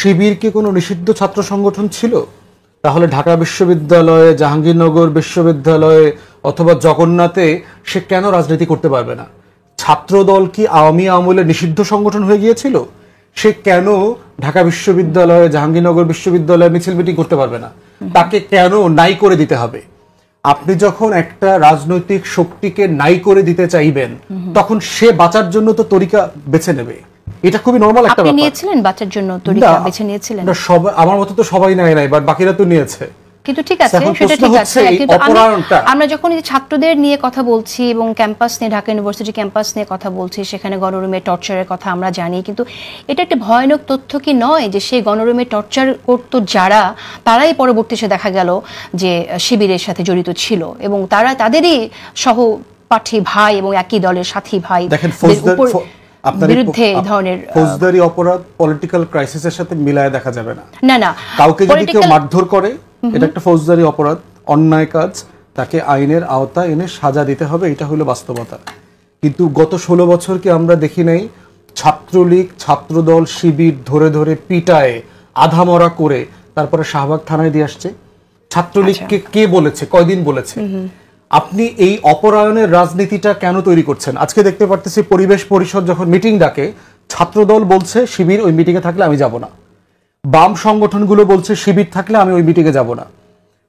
শিবির কি কোনো নিষিদ্ধ ছাত্র সংগঠন ছিল? তাহলে ঢাকা বিশ্ববিদ্যালয়ে, জাহাঙ্গীরনগর বিশ্ববিদ্যালয়ে অথবা জগন্নাথে সে কেন রাজনীতি করতে পারবে না? ছাত্রদল কি আওয়ামী আমলে নিষিদ্ধ সংগঠন হয়ে গিয়েছিল? সে কেন ঢাকা বিশ্ববিদ্যালয়ে, জাহাঙ্গীরনগর বিশ্ববিদ্যালয়ে মিছিল মিটিং করতে পারবে না? তাকে কেন নাই করে দিতে হবে? আপনি যখন একটা রাজনৈতিক শক্তিকে নাই করে দিতে চাইবেন, তখন সে বাঁচার জন্য তো তরিকা বেছে নেবে। এটা খুবই নরমাল একটা ব্যাপার। আপনি নিয়েছিলেন বাঁচার জন্য তরিকা বেছে নিয়েছিলেন? আমার মতো তো সবাই নেয় নাই, বাট বাকিরা তো নিয়েছে। কিন্তু ঠিক আছে, সেটা ঠিক আছে, কিন্তু আমরা যখন ছাত্রদের নিয়ে কথা বলছি এবং ক্যাম্পাস নিয়ে, ঢাকা ইউনিভার্সিটি ক্যাম্পাস নিয়ে কথা বলছি, সেখানে গণরুমে টর্চারের কথা আমরা জানি, কিন্তু এটা একটা ভয়ানক তথ্য কি নয় যে সেই গণরুমে টর্চার করতো যারা, তারাই পরবর্তীতে দেখা গেল যে শিবিরের সাথে জড়িত ছিল এবং তারা তাদেরই সহপাঠী ভাই এবং একই দলের সাথী ভাই বিরুদ্ধে এই ধরনের ফৌজদারি অপরাধ পলিটিক্যাল ক্রাইসিসের সাথে মিলায় দেখা যাবে না। না না, কাউকে যদি কেউ মারধর করে, এটা একটা ফৌজদারি অপরাধ, অন্যায় কাজ, তাকে আইনের আওতায় এনে সাজা দিতে হবে, এটা হলো বাস্তবতা। কিন্তু গত 16 বছর কি আমরা দেখি নাই ছাত্রলীগ, ছাত্রদল, শিবির ধরে ধরে পিটায়ে আধামরা করে তারপরে শাহবাগ থানায় দিয়ে আসছে? ছাত্রলীগকে কে বলেছে, কয়দিন বলেছে? আপনি এই অপরায়ণের রাজনীতিটা কেন তৈরি করছেন? আজকে দেখতে পারতেছি পরিবেশ পরিষদ যখন মিটিং ডাকে, ছাত্রদল বলছে শিবির ওই মিটিংয়ে থাকলে আমি যাব না, বাম সংগঠনগুলো বলছে শিবির থাকলে আমি ওই মিটিংয়ে যাব না।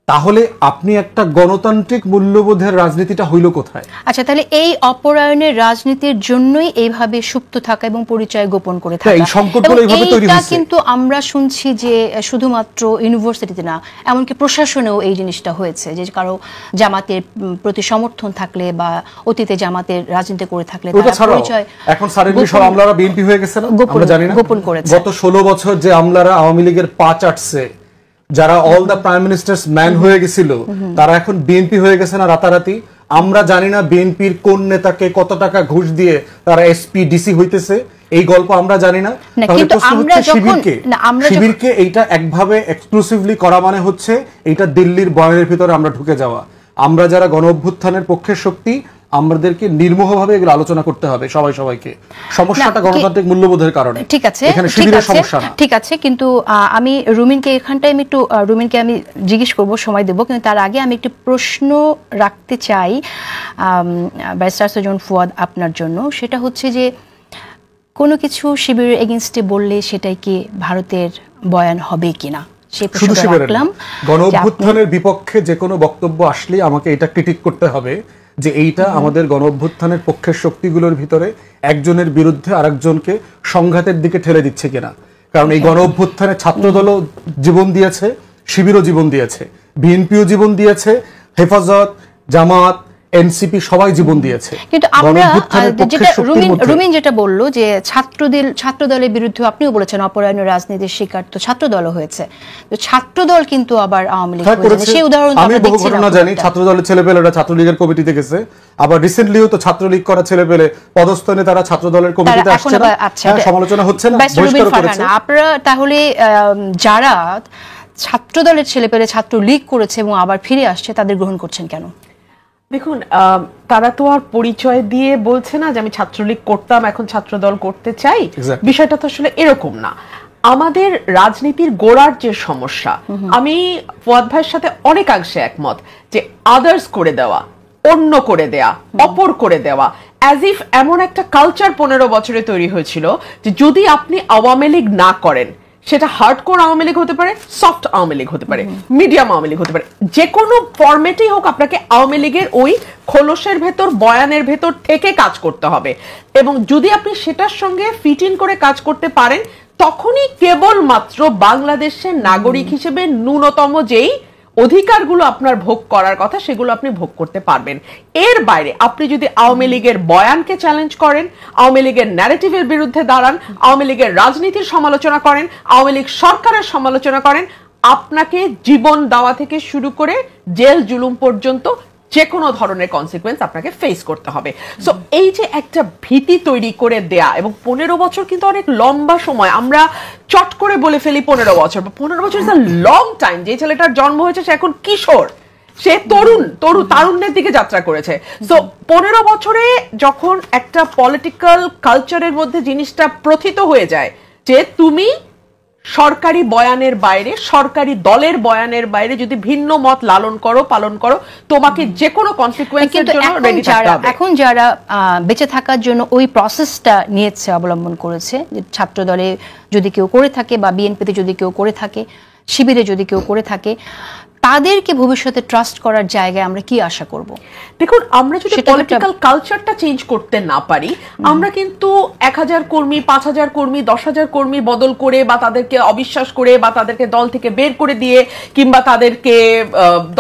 তাহলে আপনি একটা গণতান্ত্রিক মূল্যবোধের রাজনীতিটা হইল কোথায়? আচ্ছা, তাহলে এই অপরায়ণের রাজনীতির জন্যই এইভাবে সুপ্ত থাকা এবং পরিচয় গোপন করে থাকা, এই সংকটগুলো এইভাবে তৈরি হচ্ছে। কিন্তু আমরা শুনছি যে শুধুমাত্র ইউনিভার্সিটিতে না, এমনকি প্রশাসনেও এই জিনিসটা হয়েছে, যে কারো জামাতের প্রতি সমর্থন থাকলে বা অতীতে জামাতের রাজনীতি করে থাকলে পরিচয়, এখন সাডেনলি সব আমলারা বিএনপি হয়ে গেছে না, আমরা জানি না, গোপন করেছে। গত 16 বছর যে আমলারা আওয়ামী লীগের পা চাটছে, যারা all the prime ministers man হয়ে গেছিল, তারা এখন বিএনপি হয়ে গেছে না রাতারাতি। আমরা জানি না বিএনপির কোন নেতাকে কত টাকা ঘুষ দিয়ে তারা এসপি ডিসি হইতেছে, এই গল্প আমরা জানি না। তাহলে প্রশ্ন হচ্ছে শিবিরকে এইটা একভাবে এক্সক্লুসিভলি করা মানে হচ্ছে এইটা দিল্লির বয়ানের ভিতরে আমরা ঢুকে যাওয়া। আমরা যারা গণ অভ্যুত্থানের পক্ষের শক্তি, আমাদেরকে নির্মোহভাবে এগুলো আলোচনা করতে হবে সবাইকে। সমস্যাটা গণতান্ত্রিক মূল্যবোধের কারণে। ঠিক আছে, এখানে শিবিরের সমস্যা না। ঠিক আছে, কিন্তু আমি রুমিনকে এখানটায় রুমিনকে আমি জিজ্ঞেস করব, সময় দেব, কিন্তু তার আগে আমি একটু প্রশ্ন রাখতে চাই ব্যারিস্টার সুজন ফুয়াদ আপনার জন্য। সেটা হচ্ছে যে কোনো কিছু শিবিরের এগেইনস্টে বললে সেটাই কি ভারতের বয়ান হবে কিনা? শুধু শিবিরের গণ অভ্যুত্থানের বিপক্ষে যে কোনো বক্তব্য আসলে আমাকে এটা ক্রিটিক করতে হবে যে এইটা আমাদের গণ অভ্যুত্থানের পক্ষের শক্তিগুলোর ভিতরে একজনের বিরুদ্ধে আরেকজনকে সংঘাতের দিকে ঠেলে দিচ্ছে কিনা। কারণ এই গণ অভ্যুত্থানে ছাত্রদলও জীবন দিয়েছে, শিবিরও জীবন দিয়েছে, বিএনপিও জীবন দিয়েছে, হেফাজত, জামাত, এনসিপি সবাই জীবন দিয়েছে। কিন্তু আমরা যেটা রুমিন যেটা বললো যে ছাত্রদলের বিরুদ্ধে, আপনিও বলেছেন অপরায়ণের রাজনীতির শিকার তো ছাত্রদলও হয়েছে, তো ছাত্রদল কিন্তু আবার আওয়ামী লীগ হয়েছে, সেই উদাহরণ আমি বহু ঘটনা জানি। ছাত্রদলের ছেলেপেলেরা ছাত্রলীগের কমিটিতে গেছে, আবার রিসেন্টলিও তো ছাত্রলীগ করা ছেলেপেলে পদস্থনে তারা ছাত্রদলের কমিটিতে আসছে না, সমালোচনা হচ্ছে না, বহিষ্কার করেছে। আপনারা তাহলে যারা ছাত্রদলের ছেলেপেলে ছাত্রলীগ করেছে এবং আবার ফিরে আসছে, তাদের গ্রহণ করছেন কেন? দেখুন, তারা তো আর পরিচয় দিয়ে বলছে না যে আমি ছাত্রলীগ করতাম, এখন ছাত্রদল করতে চাই। বিষয়টা তো আসলে এরকম না। আমাদের রাজনীতির গোড়ার যে সমস্যা, আমি ফুয়াদ ভাইয়ের সাথে অনেকাংশে একমত যে আদার্স করে দেওয়া, অন্য করে দেয়া, অপর করে দেওয়া, অ্যাজ ইফ এমন একটা কালচার 15 বছরে তৈরি হয়েছিল যে যদি আপনি আওয়ামী লীগ না করেন, সেটা হার্ডকোর আওয়ামী লীগ হতে পারে, সফট আওয়ামী লীগ হতে পারে, মিডিয়াম আওয়ামী লীগ হতে পারে, যে কোনো ফরম্যাটেই হোক আপনাকে আওয়ামী লীগের ওই খোলসের ভেতর, বয়ানের ভেতর থেকে কাজ করতে হবে। এবং যদি আপনি সেটার সঙ্গে ফিট ইন করে কাজ করতে পারেন, তখনই কেবলমাত্র বাংলাদেশের নাগরিক হিসেবে ন্যূনতম যেই অধিকারগুলো আপনার ভোগ করার কথা, সেগুলো আপনি ভোগ করতে পারবেন। এর বাইরে আপনি যদি আওয়ামী লীগের বয়ানকে চ্যালেঞ্জ করেন, আওয়ামী লীগের ন্যারেটিভের বিরুদ্ধে দাঁড়ান, আওয়ামী লীগের রাজনীতির সমালোচনা করেন, আওয়ামী লীগ সরকারের সমালোচনা করেন, আপনাকে জীবন দেওয়া থেকে শুরু করে জেল জুলুম পর্যন্ত যে কোনো ধরনের কনসিকুয়েন্স আপনাকে ফেস করতে হবে। সো এই যে একটা ভীতি তৈরি করে দেয়া, এবং 15 বছর কিন্তু অনেক লম্বা সময়। আমরা চট করে বলে ফেলি 15 বছর, 15 বছর ইজ আ লং টাইম। যে ছেলেটার জন্ম হয়েছে সে এখন কিশোর, সে তারুণ্যের দিকে যাত্রা করেছে। সো 15 বছরে যখন একটা পলিটিক্যাল কালচারের মধ্যে জিনিসটা প্রথিত হয়ে যায় যে তুমি সরকারি বয়ানের বাইরে, সরকারি দলের বয়ানের বাইরে যদি ভিন্ন মত লালন করো, পালন করো, তোমাকে যে কোনো কনসিকুয়েন্সের জন্য রেডি থাকতে হবে। এখন যারা বেঁচে থাকার জন্য ওই প্রসেসটা নিয়েছে, অবলম্বন করেছে, ছাত্র দলে যদি কেউ করে থাকে বা বিএনপিতে যদি কেউ করে থাকে, শিবিরে যদি কেউ করে থাকে, তাদেরকে ভবিষ্যতে ট্রাস্ট করার জায়গায় আমরা কি আশা করব? দেখুন, আমরা যদি পলিটিক্যাল কালচারটা চেঞ্জ করতে না পারি, আমরা কিন্তু 1000 কর্মী, 5000 কর্মী, 10,000 কর্মী বদল করে বা তাদেরকে অবিশ্বাস করে বা তাদেরকে দল থেকে বের করে দিয়ে কিংবা তাদেরকে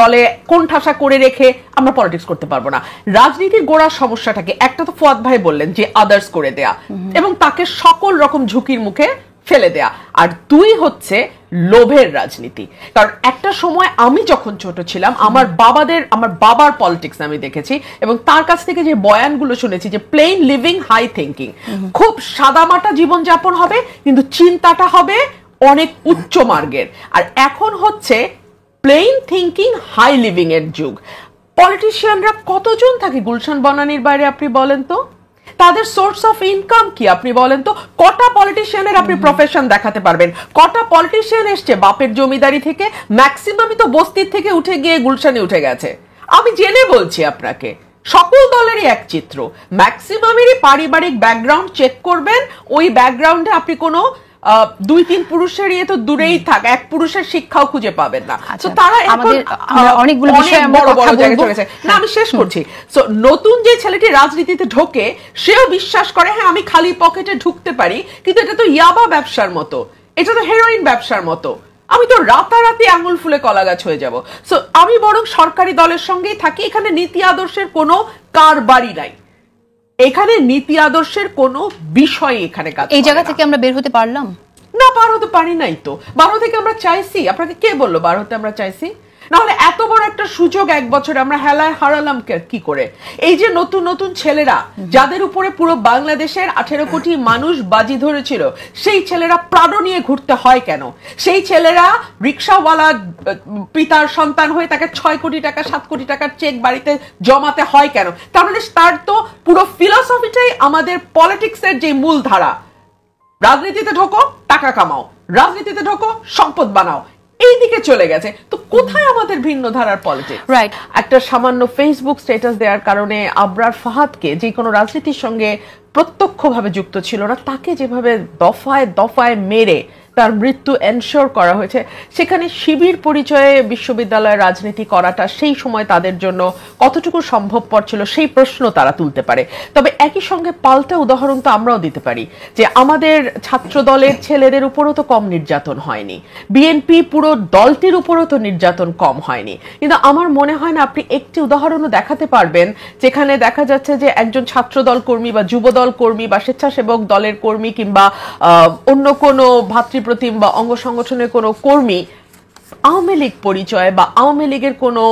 দলে কোণঠাসা করে রেখে আমরা পলিটিক্স করতে পারবো না। রাজনীতির গোড়ার সমস্যাটাকে, একটা তো ফুয়াদ ভাই বললেন যে আদার্স করে দেয়া এবং তাকে সকল রকম ঝুঁকির মুখে ফেলে দেয়া, আর 2 হচ্ছে লোভের রাজনীতি। কারণ একটা সময় আমি যখন ছোট ছিলাম, আমার বাবার পলিটিক্স আমি দেখেছি এবং তার কাছ থেকে যে বয়ানগুলো শুনেছি যে প্লেন লিভিং হাই থিঙ্কিং, খুব সাদামাটা জীবনযাপন হবে কিন্তু চিন্তাটা হবে অনেক উচ্চ মার্গের। আর এখন হচ্ছে প্লেন থিঙ্কিং হাই লিভিং এর যুগ। পলিটিশিয়ানরা কতজন থাকে গুলশান বনানীর বাইরে আপনি বলেন তো? তাদের সোর্স অফ ইনকাম কি আপনি বলেন তো? কটা পলিটিশিয়ানের আপনি প্রফেশন দেখাতে পারবেন? কটা পলিটিশিয়ান এসছে বাপের জমিদারি থেকে? ম্যাক্সিমামই তো বস্তির থেকে উঠে গিয়ে গুলশানে উঠে গেছে। আমি জেনে বলছি আপনাকে, সকল দলেরই এক চিত্র। ম্যাক্সিমামেরই পারিবারিক ব্যাকগ্রাউন্ড চেক করবেন, ওই ব্যাকগ্রাউন্ডে আপনি কোনো 2-3 পুরুষের তো দূরেই থাক, এক পুরুষের শিক্ষাও খুঁজে পাবেন না। তো তারা অনেকগুলো বিষয়ে আমরা কথা বলবো না, আমি শেষ করছি। সো নতুন যে ছেলেটি রাজনীতিতে ঢোকে, সেও বিশ্বাস করে হ্যাঁ আমি খালি পকেটে ঢুকতে পারি, কিন্তু এটা তো ইয়াবা ব্যবসার মতো, এটা তো হেরোইন ব্যবসার মতো, আমি তো রাতারাতি আঙুল ফুলে কলা গাছ হয়ে যাব। সো আমি বরং সরকারি দলের সঙ্গেই থাকি। এখানে নীতি আদর্শের কোনো কারবারই নাই, এখানে নীতি আদর্শের কোনো বিষয় এখানে কাজ। এই জায়গা থেকে আমরা বের হতে পারলাম না? বার হতে পারি নাই তো। বার হতে কি আমরা চাইছি? আপনাকে কে বললো বার হতে আমরা চাইছি? না হলে এত বড় একটা সুযোগ 1 বছরে আমরা হেলায় হারালাম কি করে? এই যে নতুন নতুন ছেলেরা, যাদের উপরে পুরো বাংলাদেশের 18 কোটি মানুষ বাজি ধরেছিল, সেই ছেলেরা প্রাণ নিয়ে ঘুরতে হয় কেন? সেই ছেলেরা রিক্সাওয়ালা পিতার সন্তান হয়ে তাকে 6 কোটি টাকা 7 কোটি টাকার চেক বাড়িতে জমাতে হয় কেন? তার মানে তার তো পুরো ফিলসফিটাই আমাদের পলিটিক্সের যে মূল ধারা, রাজনীতিতে ঢোকো টাকা কামাও, রাজনীতিতে ঢোকো সম্পদ বানাও, এই দিকে চলে গেছে। তো কোথায় আমাদের ভিন্ন ধারার পলিটিক্স? রাইট। একটা সামান্য ফেসবুক স্ট্যাটাস দেওয়ার কারণে আবরার ফাহাদকে, যে কোনো রাজনীতির সঙ্গে প্রত্যক্ষভাবে যুক্ত ছিল না, তাকে যেভাবে দফায় দফায় মেরে তার মৃত্যু এনশিওর করা হয়েছে, সেখানে শিবির পরিচয়ে বিশ্ববিদ্যালয়ের রাজনীতি করাটা সেই সময় তাদের জন্য কতটুকু সম্ভবপর ছিল সেই প্রশ্ন তারা তুলতে পারে। তবে একই সঙ্গে পাল্টা উদাহরণ তো আমরাও দিতে পারি যে আমাদের ছাত্র দলের ছেলেদের উপরও তো কম নির্যাতন হয়নি, বিএনপি পুরো দলটির উপরও তো নির্যাতন কম হয়নি। কিন্তু আমার মনে হয় না আপনি একটি উদাহরণও দেখাতে পারবেন যেখানে দেখা যাচ্ছে যে একজন ছাত্র দল কর্মী বা যুবদল কর্মী বা স্বেচ্ছাসেবক দলের কর্মী কিংবা অন্য কোনো ভাতৃপ্রতিম বা অঙ্গ সংগঠনের কোনো কর্মী আওয়ামী লীগ পরিচয় বা আওয়ামী লীগের কোনো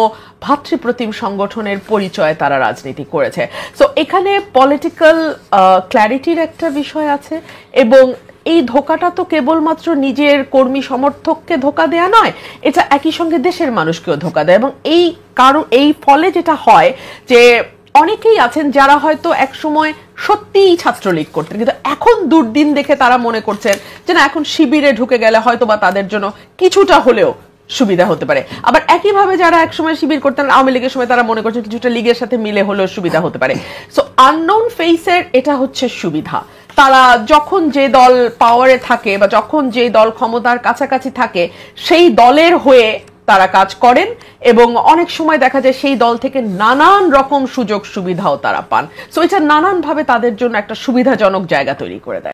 ভাতৃপ্রতিম সংগঠনের পরিচয় তারা রাজনীতি করেছে। সো এখানে পলিটিক্যাল ক্ল্যারিটির একটা বিষয় আছে এবং এই ধোকাটা তো কেবলমাত্র নিজের কর্মী সমর্থককে ধোকা দেয়া নয়, এটা একই সঙ্গে দেশের মানুষকেও ধোকা দেয়। এবং এই ফলে যেটা হয় যে অনেকেই আছেন যারা হয়তো একসময় সত্যিই ছাত্রলীগ করতেন, কিন্তু এখন দুর্দিন দেখে তারা মনে করছেন যে না, এখন শিবিরে ঢুকে গেলে হয়তো বা তাদের জন্য কিছুটা হলেও সুবিধা হতে পারে। আবার একইভাবে যারা একসময় শিবির করতেন আওয়ামী লীগের সময়, তারা মনে করছেন কিছুটা লীগের সাথে মিলে হলেও সুবিধা হতে পারে। সো আননোন ফেসের এটা হচ্ছে সুবিধা। তারা যখন যে দল পাওয়ারে থাকে বা যখন যে দল ক্ষমতার কাছাকাছি থাকে, সেই দলের হয়ে তারা কাজ করেন এবং অনেক সময় দেখা যায় সেই দল থেকে নানান রকম সুযোগ সুবিধাও তারা পান। সো এটা নানানভাবে তাদের জন্য একটা সুবিধাজনক জায়গা তৈরি করে দেয়।